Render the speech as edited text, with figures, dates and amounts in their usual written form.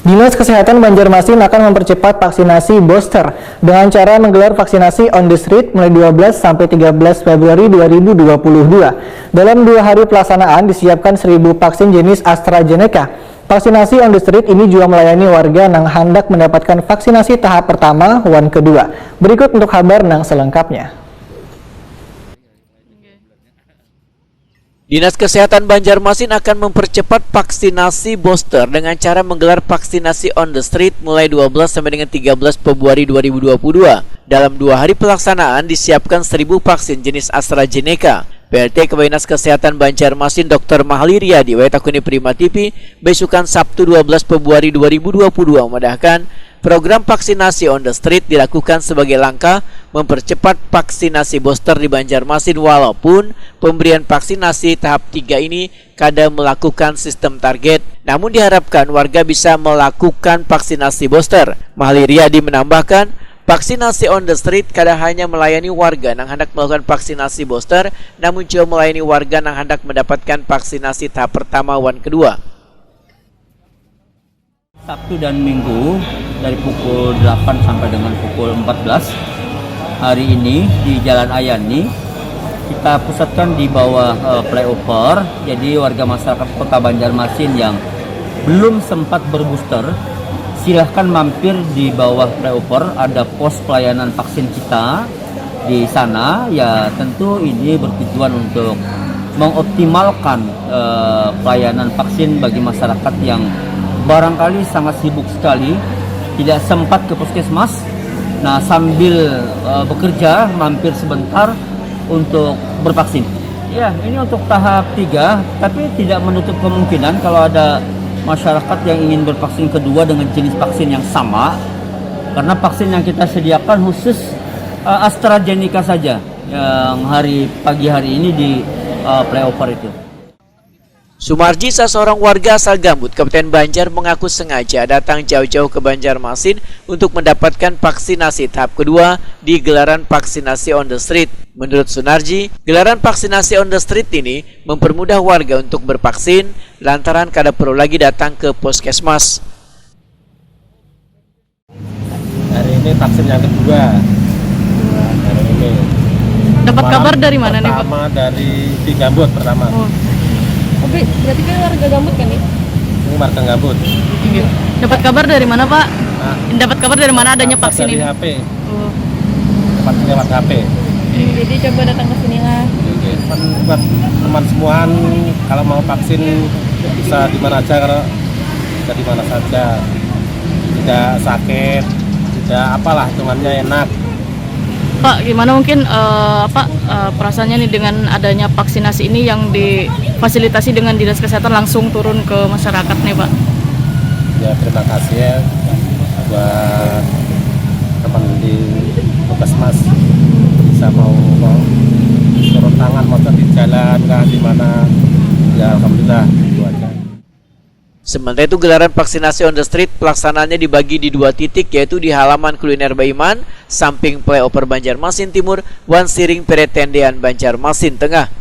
Dinas Kesehatan Banjarmasin akan mempercepat vaksinasi booster dengan cara menggelar vaksinasi on the street mulai 12 sampai 13 Februari 2022. Dalam 2 hari pelaksanaan disiapkan 1.000 vaksin jenis AstraZeneca. Vaksinasi on the street ini juga melayani warga yang hendak mendapatkan vaksinasi tahap pertama wan kedua. Berikut untuk kabar nang selengkapnya. Dinas Kesehatan Banjarmasin akan mempercepat vaksinasi booster dengan cara menggelar vaksinasi on the street mulai 12 sampai dengan 13 Februari 2022. Dalam 2 hari pelaksanaan disiapkan 1.000 vaksin jenis AstraZeneca. PLT Kepala Dinas Kesehatan Banjarmasin Dr. Mahli Riyadi Waitakuni Prima TV besukan Sabtu 12 Februari 2022 memandahkan program vaksinasi on the street dilakukan sebagai langkah mempercepat vaksinasi booster di Banjarmasin walaupun pemberian vaksinasi tahap 3 ini kadang melakukan sistem target. Namun diharapkan warga bisa melakukan vaksinasi booster. Mahli Riyadi menambahkan, vaksinasi on the street kadang hanya melayani warga yang hendak melakukan vaksinasi booster, namun juga melayani warga yang hendak mendapatkan vaksinasi tahap pertama wan kedua. Sabtu dan Minggu dari pukul 8 sampai dengan pukul 14 hari ini di Jalan Ayani kita pusatkan di bawah flyover. Jadi warga masyarakat Kota Banjarmasin yang belum sempat berbooster silahkan mampir di bawah flyover, ada pos pelayanan vaksin kita di sana. Ya tentu ini bertujuan untuk mengoptimalkan pelayanan vaksin bagi masyarakat yang barangkali sangat sibuk sekali, tidak sempat ke puskesmas. Nah, sambil bekerja mampir sebentar untuk bervaksin. Ya, ini untuk tahap 3, tapi tidak menutup kemungkinan kalau ada masyarakat yang ingin bervaksin kedua dengan jenis vaksin yang sama. Karena vaksin yang kita sediakan khusus AstraZeneca saja yang pagi hari ini di flyover itu. Sumarji, seorang warga asal Gambut, Kabupaten Banjar, mengaku sengaja datang jauh-jauh ke Banjarmasin untuk mendapatkan vaksinasi tahap kedua di gelaran vaksinasi on the street. Menurut Sunarji, gelaran vaksinasi on the street ini mempermudah warga untuk bervaksin lantaran kada perlu lagi datang ke puskesmas. Hari ini vaksin yang kedua. Hari ini. Dapat kabar dari mana nih, Pak? Pertama dari di Gambut pertama. Oke, berarti kan warga Gambut kan nih? Ini warga Gambut. Iya. Dapat kabar dari mana, Pak? Nah, Dapat kabar dari mana adanya vaksin dari ini? HP. Oh. Dapat lewat HP. Jadi coba datang ke sini lah. Buat teman semuaan kalau mau vaksin bisa di mana aja, kalau bisa di mana saja. Tidak sakit, tidak apalah, hitungannya enak. Pak, gimana mungkin perasaannya nih dengan adanya vaksinasi ini yang difasilitasi dengan Dinas Kesehatan langsung turun ke masyarakat nih, Pak? Ya, terima kasih ya buat teman di puskesmas bisa mau turun tangan motor di jalan kah di mana. Ya alhamdulillah itu aja. Sementara itu gelaran vaksinasi on the street pelaksanaannya dibagi di 2 titik, yaitu di halaman kuliner Baiman, samping flyover Banjarmasin Timur, wan siring peretendean Banjarmasin Tengah.